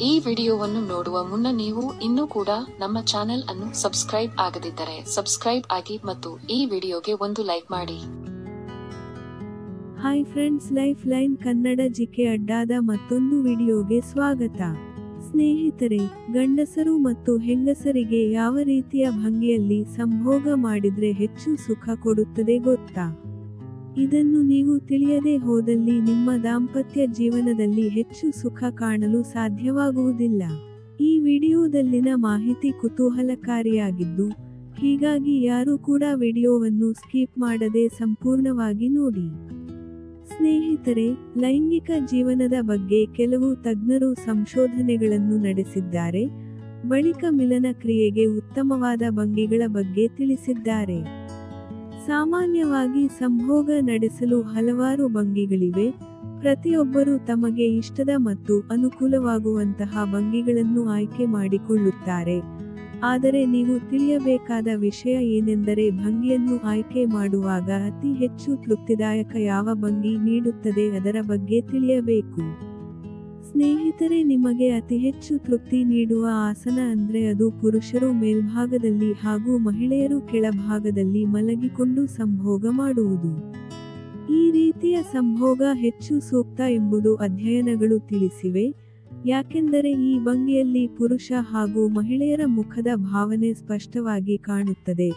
ಈ ವಿಡಿಯೋವನ್ನು ನೋಡುವ ಮುನ್ನ ನೀವು ಇನ್ನೂ ಕೂಡ ನಮ್ಮ ಚಾನೆಲ್ ಅನ್ನು ಸಬ್ಸ್ಕ್ರೈಬ್ ಆಗದಿದ್ದರೆ ಸಬ್ಸ್ಕ್ರೈಬ್ ಆಗಿ ಮತ್ತು ಈ ವಿಡಿಯೋಗೆ ಒಂದು ಲೈಕ್ ಮಾಡಿ. Hi friends, life line Kannada GK ಅಡ್ಡಾದ ಮತ್ತೊಂದು ವಿಡಿಯೋಗೆ ಸ್ವಾಗತ. ಸ್ನೇಹಿತರೆ, ಗಂಡಸರು ಮತ್ತು ಹೆಂಗಸರಿಗೆ ಯಾವ ರೀತಿಯ ಭಂಗಿಯಲ್ಲಿ ಸಂಭೋಗ ಮಾಡಿದ್ರೆ ಹೆಚ್ಚು ಸುಖ ಕೊಡುತ್ತದೆ ಗೊತ್ತಾ? ಇದನ್ನು ನೀವು ತಿಳಿಯದೆ ಹೋದಲ್ಲಿ ನಿಮ್ಮ ದಾಂಪತ್ಯ ಜೀವನದಲ್ಲಿ ಹೆಚ್ಚು ಸುಖ ಕಾಣಲು ಸಾಧ್ಯವಾಗುವುದಿಲ್ಲ. ಈ ವಿಡಿಯೋದಲ್ಲಿನ ಮಾಹಿತಿ ಕುತೂಹಲಕಾರಿಯಾಗಿದ್ದು, ಹೀಗಾಗಿ ಯಾರು ಕೂಡ ವಿಡಿಯೋವನ್ನು ಸ್ಕಿಪ್ ಮಾಡದೆ ಸಂಪೂರ್ಣವಾಗಿ ನೋಡಿ. ಸ್ನೇಹಿತರೆ, ಲೈಂಗಿಕ ಜೀವನದ ಬಗ್ಗೆ ಕೆಲವು ತಜ್ಞರು ಸಂಶೋಧನೆಗಳನ್ನು ನಡೆಸಿದ್ದಾರೆ. ಬಳಿಕ ಮಿಲನ ಕ್ರಿಯೆಗೆ ಉತ್ತಮವಾದ ಭಂಗಿಗಳ ಬಗ್ಗೆ ತಿಳಿಸಿದ್ದಾರೆ. ಸಾಮಾನ್ಯವಾಗಿ ಸಂಭೋಗ ನಡೆಸಲು ಹಲವಾರು ಭಂಗಿಗಳಿವೆ. ಪ್ರತಿಯೊಬ್ಬರು ತಮಗೆ ಇಷ್ಟದ ಮತ್ತು ಅನುಕೂಲವಾಗುವಂತಹ ಭಂಗಿಗಳನ್ನು ಆಯ್ಕೆ ಮಾಡಿಕೊಳ್ಳುತ್ತಾರೆ. ಆದರೆ ನೀವು ತಿಳಿಯಬೇಕಾದ ವಿಷಯ ಏನೆಂದರೆ, ಭಂಗಿಯನ್ನು ಆಯ್ಕೆ ಮಾಡುವಾಗ ಅತಿ ಹೆಚ್ಚು ತೃಪ್ತಿದಾಯಕ ಯಾವ ಭಂಗಿ ನೀಡುತ್ತದೆ ಅದರ ಬಗ್ಗೆ ತಿಳಿಯಬೇಕು. ಸ್ನೇಹಿತರೆ, ನಿಮಗೆ ಅತಿ ಹೆಚ್ಚು ತೃಪ್ತಿ ನೀಡುವ ಆಸನ ಅಂದ್ರೆ ಅದು ಪುರುಷರು ಮೇಲ್ಭಾಗದಲ್ಲಿ ಹಾಗೂ ಮಹಿಳೆಯರು ಕೆಳಭಾಗದಲ್ಲಿ ಮಲಗಿಕೊಂಡು ಸಂಭೋಗ ಮಾಡುವುದು. ಈ ರೀತಿಯ ಸಂಭೋಗ ಹೆಚ್ಚು ಸೂಕ್ತ ಎಂಬುದು ಅಧ್ಯಯನಗಳು ತಿಳಿಸಿವೆ. ಯಾಕೆಂದರೆ ಈ ಭಂಗಿಯಲ್ಲಿ ಪುರುಷ ಹಾಗೂ ಮಹಿಳೆಯರ ಮುಖದ ಭಾವನೆ ಸ್ಪಷ್ಟವಾಗಿ ಕಾಣುತ್ತದೆ.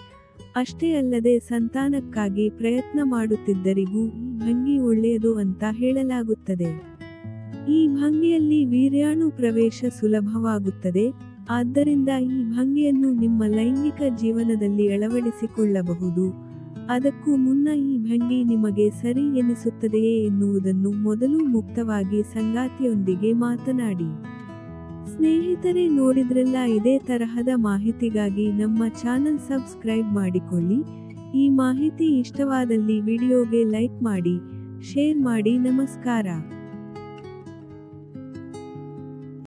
ಅಷ್ಟೇ ಅಲ್ಲದೆ ಸಂತಾನಕ್ಕಾಗಿ ಪ್ರಯತ್ನ ಮಾಡುತ್ತಿದ್ದರಿಗೂ ಈ ಭಂಗಿ ಒಳ್ಳೆಯದು ಅಂತ ಹೇಳಲಾಗುತ್ತದೆ. ಈ ಭಂಗಿಯಲ್ಲಿ ವೀರ್ಯಾಣು ಪ್ರವೇಶ ಸುಲಭವಾಗುತ್ತದೆ. ಆದ್ದರಿಂದ ಈ ಭಂಗಿಯನ್ನು ನಿಮ್ಮ ಲೈಂಗಿಕ ಜೀವನದಲ್ಲಿ ಅಳವಡಿಸಿಕೊಳ್ಳಬಹುದು. ಅದಕ್ಕೂ ಮುನ್ನ ಈ ಭಂಗಿ ನಿಮಗೆ ಸರಿ ಎನಿಸುತ್ತದೆಯೇ ಎನ್ನುವುದನ್ನು ಮೊದಲು ಮುಕ್ತವಾಗಿ ಸಂಗಾತಿಯೊಂದಿಗೆ ಮಾತನಾಡಿ. ಸ್ನೇಹಿತರೆ, ನೋಡಿದ್ರಲ್ಲ, ಇದೇ ತರಹದ ಮಾಹಿತಿಗಾಗಿ ನಮ್ಮ ಚಾನಲ್ ಸಬ್ಸ್ಕ್ರೈಬ್ ಮಾಡಿಕೊಳ್ಳಿ. ಈ ಮಾಹಿತಿ ಇಷ್ಟವಾದಲ್ಲಿ ವಿಡಿಯೋಗೆ ಲೈಕ್ ಮಾಡಿ, ಶೇರ್ ಮಾಡಿ. ನಮಸ್ಕಾರ.